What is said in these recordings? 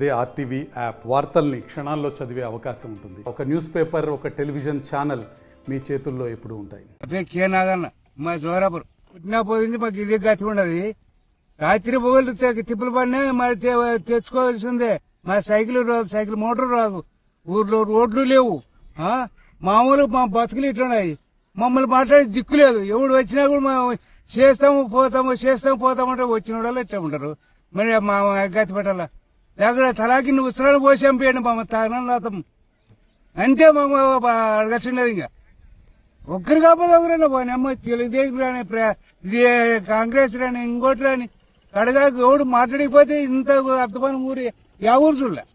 అదే RTV app వార్తల్ని క్షణాల్లో చదివే అవకాశం ఉంటుంది. ఒక న్యూస్ పేపర్, ఒక టెలివిజన్ ఛానల్ మీ చేతుల్లో ఎప్పుడు ఉంటాయి. నాగన్న మా జోరాపురం పుట్టినా పోయింది. మాకు ఇది గతి ఉండదు. రాత్రి పోగలు తిప్పులు పడినా మరి తెచ్చుకోవాల్సిందే. మా సైకిల్ రాదు, సైకిల్ మోటార్ రాదు, ఊర్లో రోడ్లు లేవు. మామూలు మా బతుకులు ఇట్లున్నాయి. మమ్మల్ని మాట్లాడే దిక్కు లేదు. ఎవడు వచ్చినా కూడా చేస్తాము పోతామంటే వచ్చిన వాళ్ళు ఇట్లా ఉంటారు. మరి మా గతి పెట్టాలా లేకపోతే తలాకి ఉత్తరాలు పోసి చంపేయండి మా తాగనం అంతే. మాకు అడగట్లేదు. ఇంకా ఒక్కరు కాకపోతే ఎవరైనా పోనీ అమ్మ తెలుగుదేశం రాని కాంగ్రెస్ రాని ఇంకోటి రాని కడగా ఎవడు మాట్లాడిపోతే ఇంత అర్థమైన ఊరు యా ఊరు చూడలే.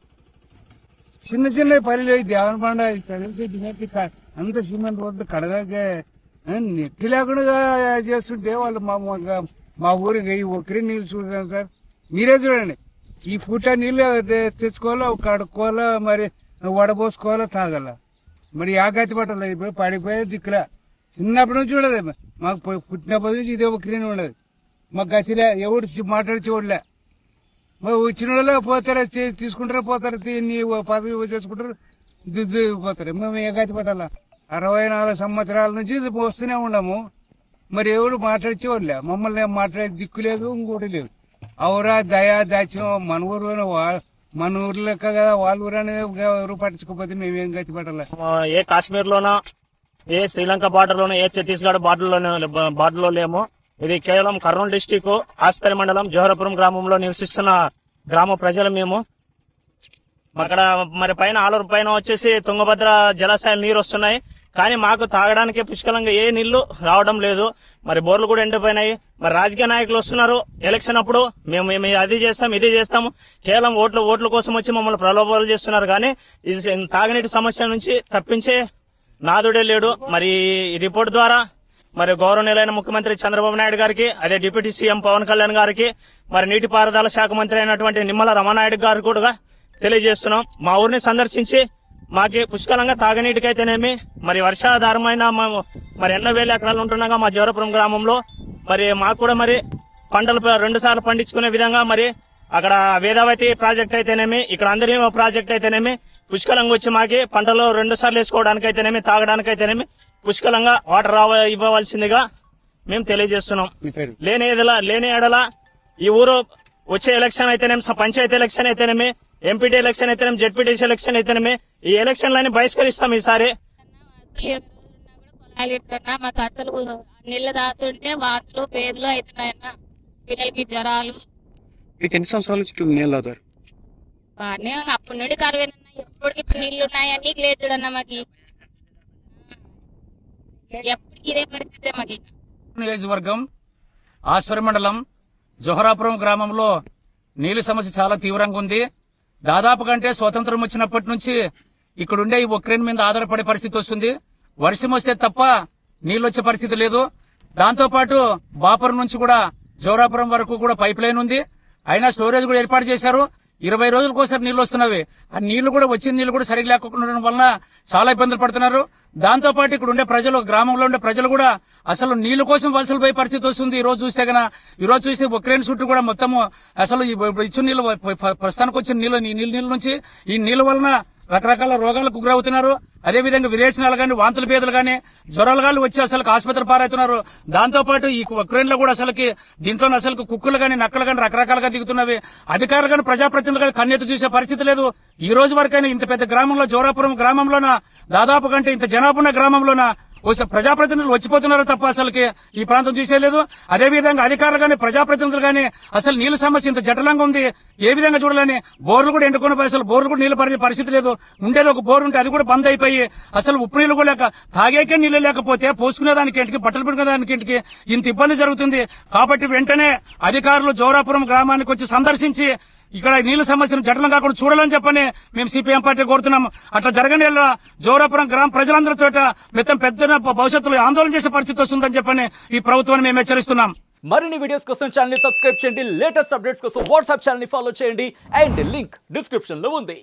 చిన్న చిన్న పల్లెలు దేవన పండ అంత సిమెంట్ రోడ్లు కడగాకే నెట్టి లేకుండా చేస్తుంటే వాళ్ళు మా ఊరికి ఒక్కరి నీళ్ళు చూసాం సార్. మీరే చూడండి. ఈ పూట నీళ్ళు తెచ్చుకోవాలా, కడుక్కోవాలా, మరి వడపోసుకోవాలా, తాగాల. మరి ఆగతి పట్టాలి. ఇప్పుడు పడిపోయే దిక్కులా. చిన్నప్పటి నుంచి ఉండదు మాకు. పుట్టినప్పటి నుంచి ఇదే ఒక్కరిని ఉండదు మాకు. గతిలే ఎవడు మాట్లాడి చూడలే. మరి వచ్చిన వాళ్ళు పోతారా, తీసుకుంటారా, పోతారా, నీ పదవి చేసుకుంటారు, పోతారు. మేము ఏ గతి పట్టాలా? 64 సంవత్సరాల నుంచి వస్తూనే ఉన్నాము. మరి ఎవడు మాట్లాడి చూడలే. మమ్మల్ని మాట్లాడే దిక్కు లేదు, ఇంకోటి లేదు. అవురా దయా దాచ్యం మన ఊరు మన ఊరు లెక్క కదా. వాళ్ళ ఊరు అనేది ఎవరు పట్టించుకోకపోతే మేమేం గతి పట్టాలి? ఏ కాశ్మీర్ లోనో, ఏ శ్రీలంక బార్డర్ లోనో, ఏ ఛత్తీస్గఢ్ బార్డర్ లో లేము. ఇది కేవలం కర్నూలు డిస్టిక్ ఆస్పరి మండలం జోహరాపురం గ్రామంలో నివసిస్తున్న గ్రామ ప్రజలు మేము. అక్కడ మరి పైన ఆలూరు పైన వచ్చేసి తుంగభద్ర జలాశయాలు నీరు వస్తున్నాయి. కానీ మాకు తాగడానికి పుష్కలంగా ఏ నీళ్లు రావడం లేదు. మరి బోర్లు కూడా ఎండిపోయినాయి. మరి రాజకీయ నాయకులు వస్తున్నారు ఎలక్షన్ అప్పుడు, మేము అది చేస్తాం ఇది చేస్తాము. కేవలం ఓట్ల కోసం వచ్చి మమ్మల్ని ప్రలోభాలు చేస్తున్నారు. కానీ ఇది తాగునీటి సమస్య నుంచి తప్పించే నాదుడే లేడు. మరి ఈ రిపోర్ట్ ద్వారా మరి గౌరవనీయులైన ముఖ్యమంత్రి చంద్రబాబు నాయుడు గారికి, అదే డిప్యూటీ సీఎం పవన్ కళ్యాణ్ గారికి, మరి నీటిపారుదల శాఖ మంత్రి అయినటువంటి నిమ్మల రమణాయుడు గారు కూడా తెలియజేస్తున్నాం. మా ఊరిని సందర్శించి మాకి పుష్కలంగా తాగునీటికైతేనేమి, మరి వర్షాధారమైన మరి ఎన్నో వేల ఎకరాలు ఉంటుండగా మా జోహరాపురం గ్రామంలో మరి మాకు కూడా మరి పంటలు 2 సార్లు పండించుకునే విధంగా మరి అక్కడ వేదావతి ప్రాజెక్ట్ అయితేనేమి, ఇక్కడ అందరి ప్రాజెక్ట్ అయితేనేమి పుష్కలంగా వచ్చి మాకి పంటలు 2 సార్లు వేసుకోవడానికి అయితేనేమి, తాగడానికైతేనేమి పుష్కలంగా వాటర్ ఇవ్వవలసిందిగా మేము తెలియజేస్తున్నాం. లేని ఎడల ఈ ఊరు వచ్చే ఎలక్షన్ అయితేనేమి, పంచాయతీ ఎలక్షన్ అయితేనేమి, ఎంపీటీ ఎలక్షన్ అయితేనేమి, జెడ్పీటీసీ ఎలక్షన్ అయితేనేమి ఈ ఎలక్షన్లని బహిష్కరిస్తాం ఈసారి. మాకు అసలు నీళ్ళు తాగుతుంటే వాతులు పేదలు అవుతున్నాయన్న. పిల్లలకి జ్వరాలు. మీకు ఎన్ని సంవత్సరాల నుంచి నీళ్ళు తాగుతారు? బాగానే అప్పటి నుండి కరువేనన్నా. ఎప్పటికి ఇప్పుడు నీళ్లు ఉన్నాయని నీకు లేదు చూడన్నా. మాకి ఎప్పటికి ఇదే పరిస్థితి. మాకి నియోజకవర్గం ఆస్పరి మండలం జోహరాపురం గ్రామంలో నీళ్లు సమస్య చాలా తీవ్రంగా ఉంది. దాదాపు కంటే స్వతంత్రం వచ్చినప్పటి నుంచి ఇక్కడుండే ఈ ఉక్రెయిన్ మీద ఆధారపడే పరిస్థితి వస్తుంది. వర్షం వస్తే తప్ప నీళ్లు వచ్చే పరిస్థితి లేదు. దాంతో పాటు బాపురం నుంచి కూడా జోహరాపురం వరకు కూడా పైప్ లైన్ ఉంది. అయినా స్టోరేజ్ కూడా ఏర్పాటు చేశారు. 20 రోజులకోసారి నీళ్లు వస్తున్నవి. ఆ నీళ్లు కూడా వచ్చిన నీళ్లు కూడా సరిగ్గా లేకపోవడం వలన చాలా ఇబ్బందులు పడుతున్నారు. దాంతో పాటు ఇక్కడ ఉండే ప్రజలు, గ్రామంలో ఉండే ప్రజలు కూడా అసలు నీళ్ల కోసం వలసలు పోయే పరిస్థితి వస్తుంది. ఈ రోజు చూస్తే ఉక్రెయిన్ చుట్టూ కూడా మొత్తము అసలు ఇచ్చిన నీళ్లు, ప్రస్తుతానికి వచ్చిన నీళ్ల నుంచి ఈ నీళ్ల వలన రకరకాల రోగాలకు గురవుతున్నారు. అదేవిధంగా విరేచనాలు గాని, వాంతుల పేదలు గాని, జ్వరాలు గాని వచ్చి అసలు ఆసుపత్రి పారవుతున్నారు. దాంతో పాటు ఈ ఉక్రెయిన్ లో కూడా దీంట్లో అసలు కుక్కలు గాని, నక్కలు గాని రకరకాలుగా దిగుతున్నవి. అధికారులు గాని, ప్రజాప్రతినిధులు గాని కన్నెత్తి చూసే పరిస్థితి లేదు. ఈ రోజు వరకైనా ఇంత పెద్ద గ్రామంలో, జోహరాపురం గ్రామంలోన దాదాపు కంటే ఇంత జనాభా ఉన్న గ్రామంలోన ప్రజాప్రతినిధులు వచ్చిపోతున్నారు తప్ప అసలుకి ఈ ప్రాంతం చూసేలేదు. అదేవిధంగా అధికారులు గాని, ప్రజాప్రతినిధులు గాని అసలు నీళ్ల సమస్య ఇంత జటిలంగా ఉంది. ఏ విధంగా చూడాలని బోర్లు కూడా ఎండుకున్న అసలు బోర్లు కూడా నీళ్లు పడే పరిస్థితి లేదు. ఉండేది ఒక బోర్ ఉంటే అది కూడా బంద్ అయిపోయి అసలు ఉప్పు నీళ్లు కూడా లేక, తాగేకే నీళ్లు లేకపోతే పోసుకునేదానికి ఇంటికి, బట్టలు పెట్టుకునేదానికి ఇంటికి ఇంత ఇబ్బంది జరుగుతుంది. కాబట్టి వెంటనే అధికారులు జోహరాపురం గ్రామానికి వచ్చి సందర్శించి ఇక్కడ నీళ్ల సమస్యను జటలం కాకుండా చూడాలని చెప్పని మేము సిపిఎం పార్టీ కోరుతున్నాం. అట్లా జరగని జోహరాపురం గ్రామ ప్రజలందరి చోట పెద్ద భవిష్యత్తులో ఆందోళన చేసే పరిస్థితి వస్తుందని చెప్పని ఈ ప్రభుత్వాన్ని మేము హెచ్చరిస్తున్నాం. మరిన్ని వీడియోస్ కోసం ఛానల్ ని సబ్స్క్రైబ్ చేయండి. లేటెస్ట్ అప్డేట్స్ కోసం వాట్సాప్ ఛానల్ ని ఫాలో చేయండి. అండ్ లింక్ డిస్క్రిప్షన్ లో ఉంది.